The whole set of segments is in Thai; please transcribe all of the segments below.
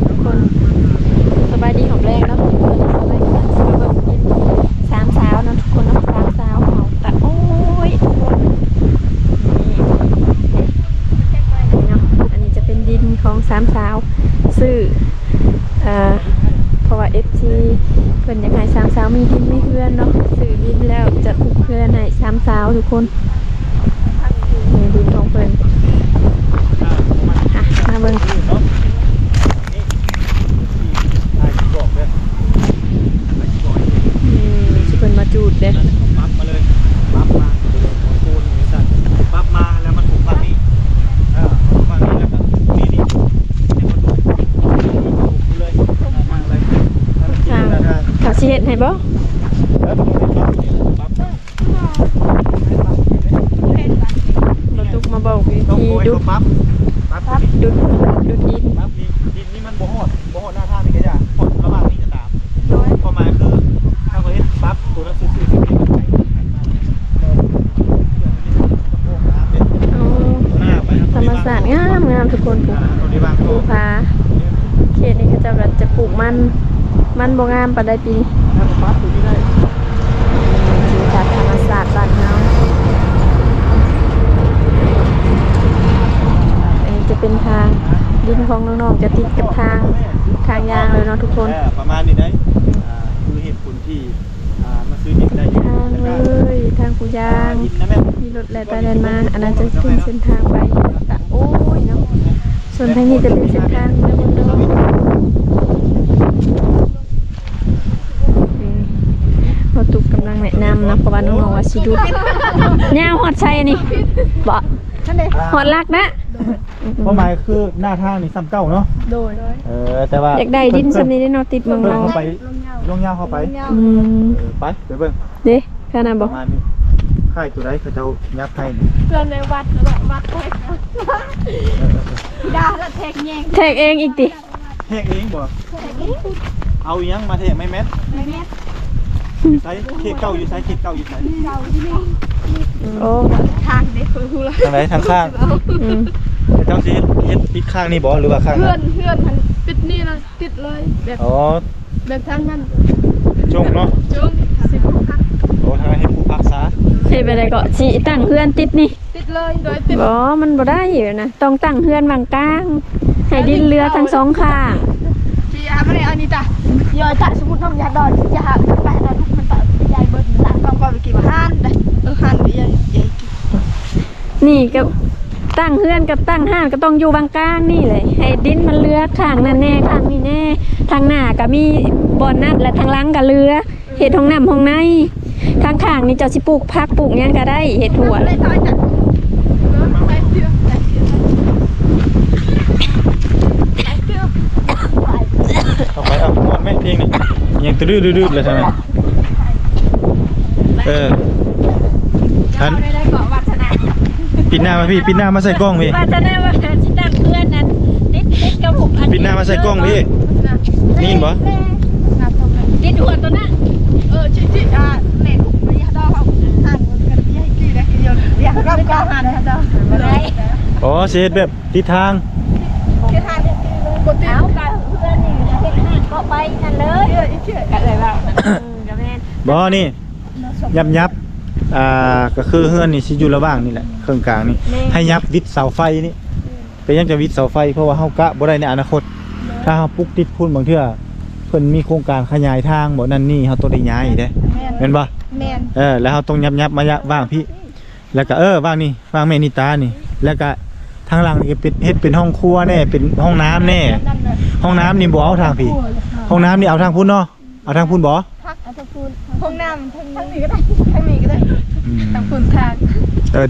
ทุกคนสบายดีของแรงเนาะสบายกันสบายกินสามสาวเนาะทุกคนเนาะสามสาวเขาแต่โอ้ยนี่เนาะอันนี้จะเป็นดินของสามสาวซื้อเพราะว่า FC เพิ่นอยากให้สามสาวมีดินมีเพื่อนเนาะซื้อดินแล้วจะปลูกเพื่อนให้สามสาวทุกคนนี่ดินของเพิ่นมาเบิ่งสิเพิ่นมาจูดเด้ปั๊บมาเลยปั๊บมาปูนนี่สั่นปั๊บมาแล้วมันถูกฝั่งนี้ฝั่งนี้แล้วก็นี่ให้มันถูกเลยมาเลยเขาสิเฮ็ดให้บ่บ่ตุกมาบอกวิธีดุดปั๊บดุดดินปั๊บดินนี่มันบ่ฮอดหน้าทางนี่ก็จะฮอดระหว่างนี้จะตามความหมายคือถ้าเขาเฮ็ดปั๊บตัวนั้นซื่อๆที่มันใส่ธรรมศาสตร์งามทุกคนปลูกผาเขตนี้เขาจะปลูกมันบ่งามปานใดปีจากธรรมศาสตร์บ้านเฮาอันนี้จะเป็นทางดินของน้องๆจะติดกับทางยางเลยเนาะทุกคนประมาณนี้ได้คือเหตุผลที่มาซื้อดินได้ทางเลยทางกูยางมีรถแล่นไปแล่นมาอันนั้นจะเป็นเส้นทางไปตะโอ้ยเนาะส่วนทางนี้จะเป็นเส้นทางเดินเราตุกกำลังแนะนำนะเพราะว่าน้องๆว่าสิดูย่าหอดใช่นี่บ่หอดลักนะเพราะหมายคือหน้าทางนี่ซ้ำเก้าเนาะโดยแต่ว่าอยากได้ดินซ้ำนี้ได้เนาะติดเมืองเราไปลงยาวเข้าไปไปเบิ่งเด้ขนาดบ่ค่ายตัวใดเขาเจ้ายับให้เพื่อนในวัดแทกด่าแล้วแทกแยงแทกเองอีกติแทกเองบ่เอาอีหยังมาแทกไม่แม็ดใส่เขตเก้าอยู่ใส่เขตเก้าอยู่ใส่โอ้ทางเด็กคือละทางไหนทางข้างเจ้าสิเฮ็ดติดข้างนี่บ่หรือว่าข้างเพื่อนมันปิดนี่เลยติดเลยแบบทางนั้นจงเนาะจง10พักโอ้ทางให้ผู้พักษาเฮ็ดไปได้ก็สิตั้งเฮือนติดนี่ติดเลยโดยติดบ่มันบ่ได้อยู่นะต้องตั้งเฮือนวางกลางให้ดินเรือทั้งสองข้างที่บ่ได้อันนี้จ้ะยอยจ้ะสมมุติน้องอยากดอนจะหาไปดอนทุกมันตัดใหญ่เบิดต่างก็ไปกี่บ่หันได้หันใหญ่นี่ก็ตั้งเฮือนกับตั้งห้างก็ต้องอยู่บางกลางนี่เลยให้ดินมันเรือข้างนั่นแน่ข้างนี่แน่ทางหน้าก็มีบ่อนัดและทางหลังก็เรือเฮ็ดห้องน้ำห้องในข้างๆนี่เจ้าสิปลูกผักปลูกหยังก็ได้เฮ็ดถั่วเลยเอาไปเอาหมดแม่เพลงนี่ยังตื้อๆๆเลยใช่มั้ยท่านปิดหน้ามาพี่ปิดหน้ามาใส่กล้องพี่ว่าจะได้ว่าสิตั้งเพื่อนนั้นติดกับผมปิดหน้ามาใส่กล้องพี่นี่บ่ติดหัวตัวนั้นจิเน็ตไปยาดอเขาหันกันพี่ให้กี่ได้กี่เดียวอยากรับก็หันนะดออ๋อเฮ็ดแบบทิศทางทิศทางกดเอากับเพื่อนนี่เฮ็ดหันก็ไปนั่นเลยกันเลยว่าก็แม่นบ่นี่ยับก็คือเฮือนนี่สิอยู่ระหว่างนี่แหละเครื่องกลางนี่ให้ยับวิดเสาไฟนี่เป็นยังจะวิดเสาไฟเพราะว่าเฮากะบ่ได้ในอนาคตถ้าเฮาปลุกติดพุ่นบางเทื่อเพิ่นมีโครงการขยายทางบ่นั่นนี่เฮาต้องได้ย้ายเด้แม่นบ่แม่นแล้วเฮาต้องยับมาว่างพี่แล้วก็ว่างนี่ว่างแม่นิตานี่แล้วก็ทางหลังนี่เป็นเฮ็ดเป็นห้องครัวแน่เป็นห้องน้ำแน่ห้องน้ำนี่บ่เอาทางพี่ห้องน้ำนี่เอาทางพุ่นเนาะเอาทางพุ่นบ่พักเอาทางพุ่นห้องน้ำทางนี้ก็ได้ทางนี้ก็ได้ทางพุ่นทาง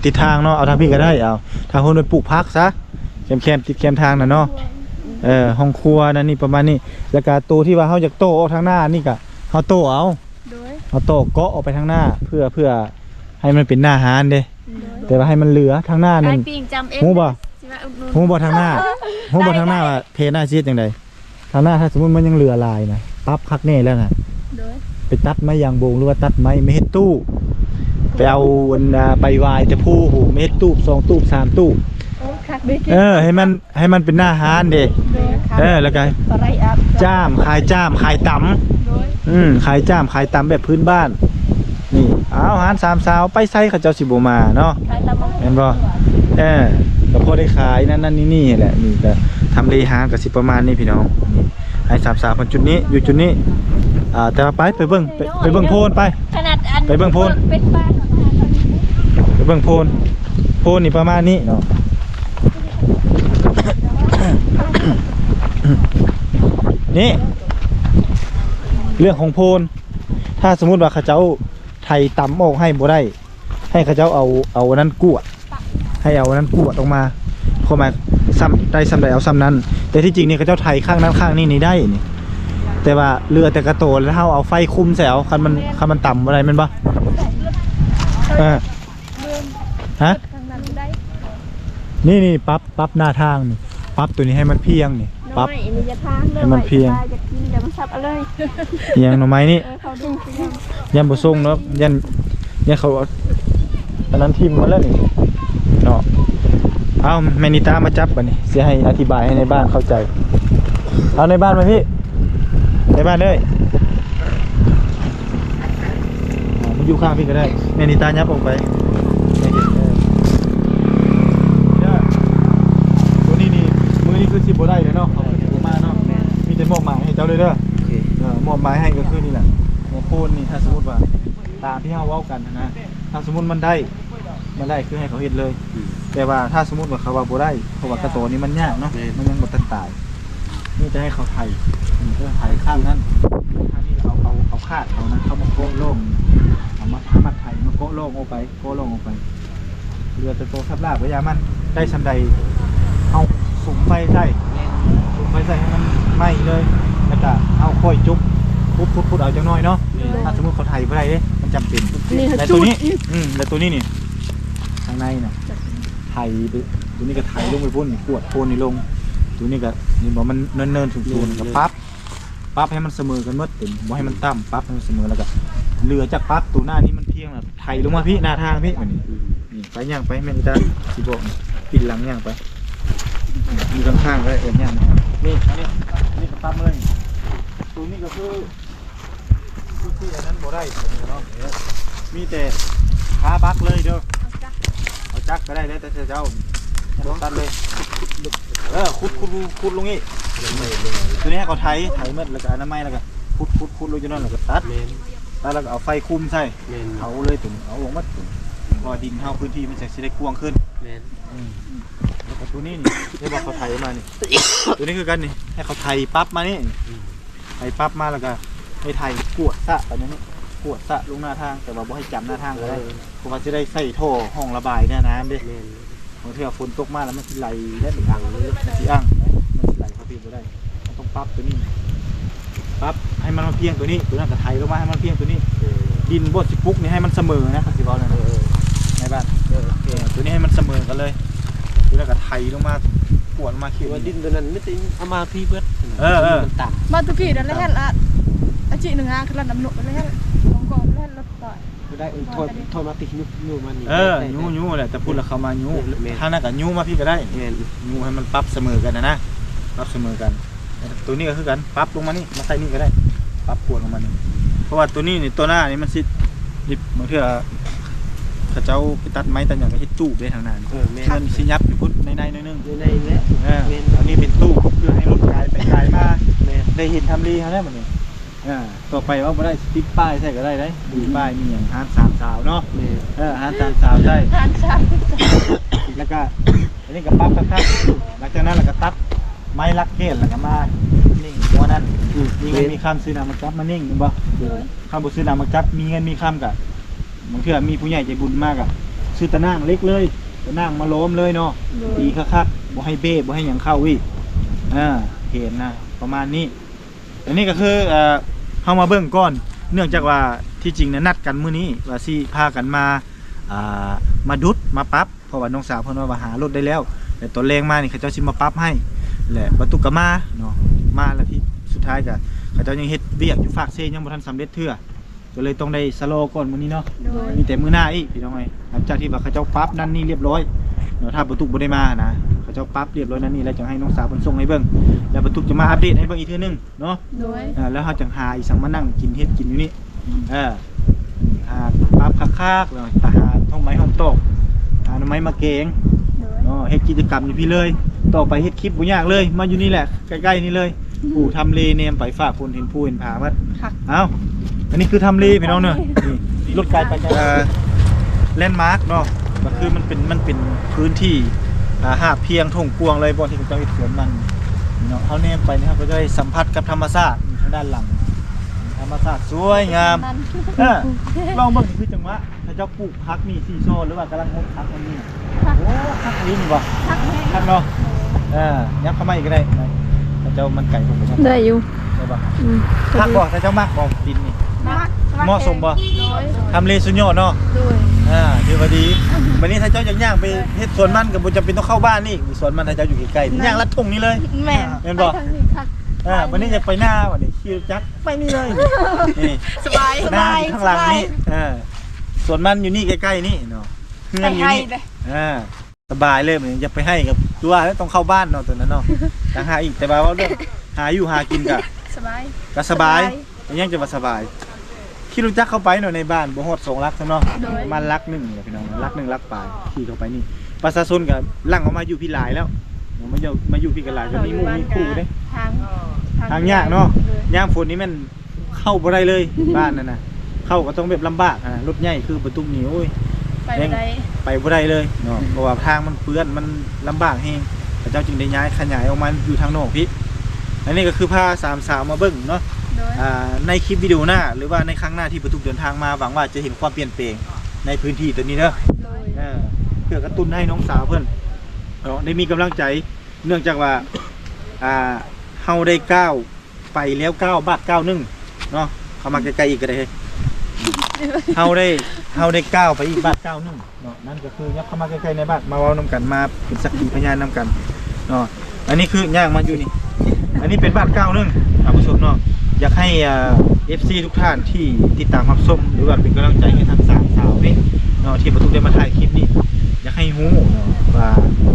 ติดทางเนาะเอาทางพี่ก็ได้เอาทางพุ่นไปปลูกพักซะแคมติดแคมทางน่ะเนาะห้องครัวนั่นนี่ประมาณนี้แล้วก็ตู้ที่ว่าเฮาอยากโต้ออกทางหน้านี่ก็เฮาโต้เอาโต้เกาะออกไปทางหน้าเพื่อให้มันเป็นหน้าหารเด้แต่ว่าให้มันเหลือทางหน้านึงฮู้บ่ทางหน้าว่าเพหน้าชีวิตจังได๋ทางหน้าถ้าสมมุติมันยังเหลือลายนะปั๊บคักแน่แล้วน่ะไปตัดไม้ยางโบงหรือว่าตัดไม้ไม่เฮ็ดตู้ไปเอาไปวายแต่ผู้หูเม็ดตู้2ตู้3ตู้ คักเด้ ให้มันเป็นหน้าห้านเด้แล้วก็ ปลาไหลอัพ จ้ามขายตำขายจ้ามขายตำแบบพื้นบ้านนี่เอาหาร3สาวไปไสเขาเจ้าสิบ่มาเนาะ ขายตาม เห็นบ่ก็พอได้ขายนั่นนี่แหละนี่ก็ทำเลหาก็สิประมาณนี้พี่น้องนี่ให้3สาวเพิ่นจุดนี้อยู่จุดนี้แต่ว่าไปเบิ่งโพนไป ขนาดอัน ไปเบิ่งโพน เป็นบ้าน ไปเบิ่งโพนนี่ประมาณนี้เนาะ นี่เรื่องของโพนถ้าสมมุติว่าเขาเจ้าไทยตำออกให้บ่ได้ให้เขาเจ้าเอาอันนั้นกวดให้เอาอันนั้นกวดออกมาเข้ามาซ้ำได้ซ้ำใดเอาซ้ำนั้นแต่ที่จริงนี่เขาเจ้าไทยข้างนั้นข้างนี้นี่ได้นี่แต่ว่าเรือแต่กระโตแล้วเฮาเอาไฟคุมใส่เอาคันมันต่ำอะไรมันบ่ฮะนี่ปรับหน้าทางนี่ปรับตัวนี้ให้มันเพียงนี่ปรับ น้อยนี่จะทางเด้อ ให้มันเพียง จะกินเดี๋ยวมันซับเอาเลย เพียงหน่อไม้นี่ เขาดึงไปแล้ว ยันบ่ส่งเนาะยันเขาเอาอันนั้นทิมมาแล้วนี่เนาะเอาแมนิต้ามาจับบัดนี้สิให้อธิบายให้ในบ้านเข้าใจเอาในบ้านมาพี่ในบ้านเลยมันอยู่ข้างพี่ก็ได้แมนิต้ายับออกไปตัวนี้นี่มือนี่คือสิบ่ได้เลยเนาะเขาคือบ่มาเนาะมีแต่มอบหมายให้เจ้าเลยเด้อมอบหมายให้ก็คือนี่แหละหัวโพนนี่ถ้าสมมติว่าตามที่เราเว้ากันนะถ้าสมมติมันได้คือให้เขาเห็นเลยแต่ว่าถ้าสมมติว่าเขาว่าบ่ได้เพราะว่ากระโตนี้มันยากเนาะมันยังบ่ทันตายนี่จะให้เขาไถนี่ก็ไถข้างนั้นข้างนี้เอาคาดเขานะเขามาโกะโล่งเอามาไถมาโกะโล่งออกไปเรือจะโตทับลาบพยามันได้ชั้นใดเอาสุมไฟใส่ให้มันไหม้เลยแล้วก็เอาค่อยจุ๊บพุดเอาจังน้อยเนาะถ้าสมมติเขาไถบ่ได้เด้มันจำเป็นแต่ตัวนี้แต่ตัวนี้นี่ข้างในน่ะไถตัวนี้ก็ไถลงไปพุ่นนี่กวดโพนนี่ลงตัวนี้ก็นี่บอกมันเนินสูงๆกับปั๊บให้มันเสมอกันหมดบ่ให้มันต่ำปั๊บให้มันเสมอแล้วก็เรือจากปั๊บตัวหน้านี้มันเพียงแบบไถลงมาพี่หน้าทางพี่มันนี่ไปย่างไปแม่นจ้าสิบอกปิดหลังย่างไปอยู่ข้างๆก็ได้ย่างนี่ก็ปั๊บเลยตัวนี้ก็คือที่อันนั้นบ่ได้เนาะมีแต่ขาบักเลยเด้อเอาจักก็ได้แล้วแต่เจ้าตัดเลยขุดลงนี่ตัวนี้เขาไถเม็ดแล้วก็อนามัยแล้วก็ขุดลงจนนั่นแล้วก็ตัดแล้วก็เอาไฟคุมใส่เอาเลยถึงเอาลงมาถึงพอดินเท่าพื้นที่มันจะได้กว้างขึ้นแล้วก็ตัวนี้นี่ที่ว่าเขาไถมานี่ตัวนี้คือกันนี่ให้เขาไถปั๊บมานี่ไถปั๊บมาแล้วก็ให้ไถกวดสะแบบนี้กวดสะลงหน้าทางแต่ว่าบ่ให้จำหน้าทางก็ได้เพราะว่าจะได้ใส่ท่อห้องระบายเนี่ยน้ำดิบางทีฝนตกมาแล้วมันสิไหลได้เป็นอ่างเลยมันสิอ่างมันสิไหลเข้าพี่บ่ได้มันต้องปั๊บตัวนี้ปั๊บให้มันมาเพียงตัวนี้ตัวนั้นก็ไถลงมาให้มันเพียงตัวนี้ดินบดสิปุ๊กนี่ให้มันเสมอนะครับสิบอลนะในบ้านตัวนี้ให้มันเสมอกันเลยตัวนั้นก็ไถลงมากวดลงมาเขียวว่าดินตัวนั้นไม่ติเอามาพี่เบิดตัก มาตุกี้นั่นแหละละอาจิ1 คือระดับหนุนั่นแหละของกองแล่นรถต่อย ได้โทษมาติยูมันนี่ยูแหละแต่พูดแล้วเขามายูถ้านั่นกับยูมาพี่ก็ได้ยูให้มันปรับเสมอกันนะปรับเสมอกันตัวนี้ก็คือกันปรับลงมานี่มาใส่นี่ก็ได้ปรับกวดลงมานี่เพราะว่าตัวนี้นี่ตัวหน้านี่มันสิดิบบางทีเขาเจ้าไปตัดไม้ตัดอย่างก็เฮ็ดตู้ไปทางนั้นมันสิยับอยู่พุ่นในนึงในเนี่ยอันนี้เป็นตู้เพื่อให้รถไกลไปไกลมาได้เห็นทำรีเขาได้หมดเลยต่อไปว่าบ่ได้ติดป้ายใช่ก็ได้มีป้ายมีอย่างหาร3 สาวเนาะหาร3 สาวได้หาร3แล้วก็อันนี้ก็ปั๊บครับหลังจากนั้นเราก็ตัดไม้ลักเกตแล้วก็มานิ่งหัวนั้นมีเงินมีคำซื้อน้ำมาจับมานิ่งบ่คำบุซื้อน้ำมาจับมีเงินมีคำกับบางทีมีผู้ใหญ่ใจบุญมากอะซื้อตะนั่งเล็กเลยตะนั่งมาล้มเลยเนาะดีคักบ่ให้เบ้บ่ให้หยังเข้าวิเห็นนะประมาณนี้อันนี้ก็คือเข้ามาเบิ่งก่อนเนื่องจากว่าที่จริงนัดกันมื้อนี้ว่าสิพากันมาดุดมาปั๊บเพราะว่าน้องสาวเพิ่นว่าหารถได้แล้วแต่ตอนแรงมานี่เขาเจ้าสิมาปั๊บให้แหละบรรทุกก็มาเนาะมาแล้วที่สุดท้ายก็เขาเจ้ายังเฮ็ดเวียกอยู่ฝากเซยังบ่ทันสำเร็จเทื่อก็เลยต้องได้สโลก่อนมื้อนี้เนาะมีแต่มื้อหน้าอีกพี่น้องเอ้ยหลังจากที่ว่าเขาเจ้าปั๊บนั่นนี่เรียบร้อย เนาะถ้าประตูบ่ได้มานะเขาเจ้าปรั๊บเรียบร้อยนั่นนี่แล้วจังให้น้องสาวเพิ่นส่งให้เบิ่งแล้วประตูจะมาอัปเดตให้เบิ่งอีกเทื่อนึงเนาะ โดย แล้วเขาจังหาอีสังมานั่งกินเฮ็ดกินอยู่นี่หาปรั๊บคักๆแล้วหาท่องไม้ห้องโต๊ะหาหน่อไม้มาเกง โดย เนาะเฮ็ดกิจกรรมอยู่พี่เลยต่อไปเฮ็ดคลิปบ่ยากเลยมาอยู่นี่แหละใกล้ๆนี่เลยผู้ทำเลเนมไปฝากคนเห็นผู้เห็นผาวัด คัก เอ้าอันนี้คือทำเลพี่น้องเนาะนี่รถไกลไปจังแลนด์มาร์คเนาะก็คือมันเป็นพื้นที่หาดเพียงทุ่งกวางเลยบ่ที่เขาเจ้าเฮ็ดสวนมันเนาะเฮาแนมไปนะครับก็ได้สัมผัสกับธรรมชาติอยู่ทางด้านหลังธรรมชาติสวยงาม นั่น ลองเบิ่งนี่คือจังหวะถ้าเจ้าปลูกพักนี่ซีโซนหรือว่ากำลังงดพักมันนี่โอ้พักนี้นี่บ่ คักแห้ง พักเนาะยับเข้ามาอีกก็ได้ถ้าเจ้ามันไก่ผมไปครับ ได้อยู่ ได้บ่ อืม พักบ่ถ้าเจ้ามากบ่ดินนี่ มัก เหมาะสมบ่ โดย ทำเลสุดยอดเนาะ โดย ถือว่าดีวันนี้ถ้าเจ้าอยากย่างไปเฮ็ดสวนมันก็บ่จำเป็นต้องเข้าบ้านนี่สวนมันถ้าเจ้าอยู่ใกล้ๆย่างลัดทุ่งนี่เลย แม่ เห็นบ่ ไปทางนี้คัก วันนี้จะไปหน้าวันนี้ขี่รถจักรไปนี่เลยนี่ สบาย หน้าอยู่ข้างหลังนี่สวนมันอยู่นี่ใกล้ๆนี่เนาะเฮือนอยู่นี่สบายเลยเหมือนจะไปให้กับตัวแล้วต้องเข้าบ้านเนาะตัวนั้นเนาะต่างหาอีกแต่ว่าเรื่องหาอยู่หากินก็ สบาย สบายยังจะมาสบายขี่รถจักรเข้าไปเนาะในบ้านบ่ฮอด2ลักซะเนาะประมาณลัก1เนี่ยพี่น้องลัก1ลักปลายขี่เข้าไปนี่ประชาชนก็หลั่งออกมาอยู่พี่หลายแล้วมาอยู่พี่กันหลายก็มีหมู่มีคู่เด้ ทางยากเนาะย่างฝนนี้มันเข้าบ่ได้เลยบ้านนั่นน่ะเข้าก็ต้องแบบลำบากรถใหญ่คือประตูนี่โอ้ย ไปบ่ได้ ไปบ่ได้เลยเนาะเพราะว่าทางมันเปื้อนมันลำบากแฮงพระเจ้าจึงได้ย้ายขยายออกมาอยู่ทางนอกพี่อันนี้ก็คือพาสามสาวมาเบิ่งเนาะ โดย ในคลิปวิดีโอหน้าหรือว่าในครั้งหน้าที่ประตูเดินทางมาหวังว่าจะเห็นความเปลี่ยนแปลงในพื้นที่ตัวนี้เด้อ โดย เพื่อกระตุ้นให้น้องสาวเพิ่นได้มีกำลังใจเนื่องจากว่าเฮาได้ก้าวไปแล้ว9 บาท91เนาะเข้ามาใกล้ๆอีกก็ได้เฮ้ยเฮาได้ก้าวไปอีกบาท91เนาะนั่นก็คือยับเข้ามาใกล้ๆในบ้านมาเว้านำกันมาเป็นสักขีพยานนำกันเนาะอันนี้คือย่างมาอยู่นี่อันนี้เป็นบาท91ท่านผู้ชมเนาะอยากให้FC ทุกท่านที่ติดตามรับชมหรือว่าเป็นกำลังใจให้ทางสามสาวนี่เนาะที่ประตูได้มาถ่ายคลิปนี้อยากให้ฮู้เนาะว่า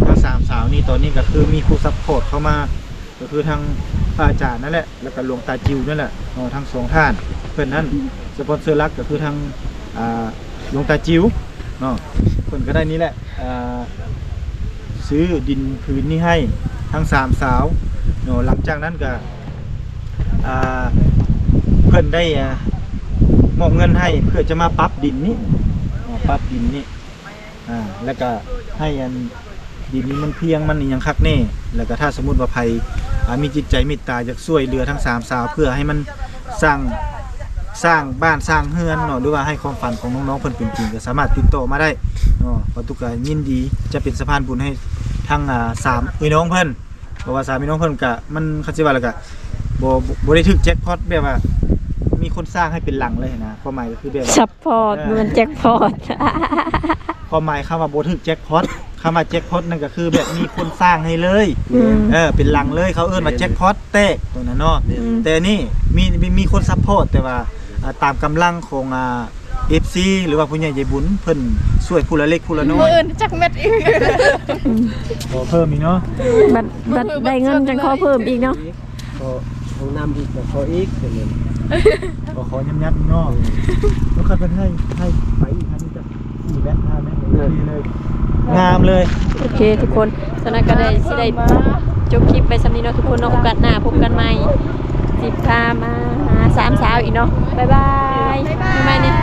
ทั้งสามสาวนี่ตอนนี้ก็คือมีผู้ซัพพอร์ตเข้ามาก็คือทางพระอาจารย์นั่นแหละแล้วก็หลวงตาจิวนั่นแหละทั้งสองท่านเพื่อนนั้นสปอนเซอร์หลักก็คือทางหลวงตาจิวเนาะเพิ่นก็ได้นี่แหละซื้อดินพื้นนี่ให้ทั้งสามสาวเนาะหลังจากนั้นก็เพิ่นได้มอบเงินให้เพื่อจะมาปรับดินนี้แล้วก็ให้ดินนี้มันเพียงมันยังคักแน่แล้วก็ถ้าสมมุติว่าภัยมีจิตใจเมตตาอยากช่วยเหลือทั้ง3สาวเพื่อให้มันสร้างบ้านสร้างเฮือนเนาะหรือว่าให้ความฝันของน้องๆเพิ่นเป็นจริงก็สามารถติดต่อมาได้เนาะประตูก็ยินดีจะเป็นสะพานบุญให้ทั้ง3พี่น้องเพิ่นเพราะว่า3พี่น้องเพิ่นก็มันเขาสิว่าแล้วก็บ่ได้ถึกแจ็คพอตแบบว่ามีคนสร้างให้เป็นหลังเลยนะความหมายก็คือแบบ ซัพพอร์ตมันแจ็คพอต ความหมายคำว่าบ่ถึกแจ็คพอตคำว่าแจ็คพอตนั่นก็คือแบบมีคนสร้างให้เลย เป็นหลังเลยเขาเอิ้นว่าแจ็คพอตแตกตรงนั้นเนาะแต่นี่มีคนซัพพอร์ตแต่ว่าตามกำลังของ FC หรือว่าผู้ใหญ่ใจบุญเพิ่นช่วยผู้ละเล็กผู้ละน้อ มื้อย อื่นจักเม็ดอีก ขอเพิ่มอีกเนาะ บัดได้เงินจังขอเพิ่มอีกเนาะ ของน้ำอีกขออีกเดี๋ยวนี้ ขอยับๆเนาะแล้วใครเป็นให้ไปอีกครั้งนี้จะอีกแล้วแม่ดีเลยงามเลย โอเคทุกคนฉะนั้นก็ได้สิได้จบคลิปไปสำนี้เนาะทุกคนเนาะโอกาสหน้าพบกันใหม่สิพามาหา3สาวอีกเนาะบ๊ายบายบ๊ายบายเนี่ย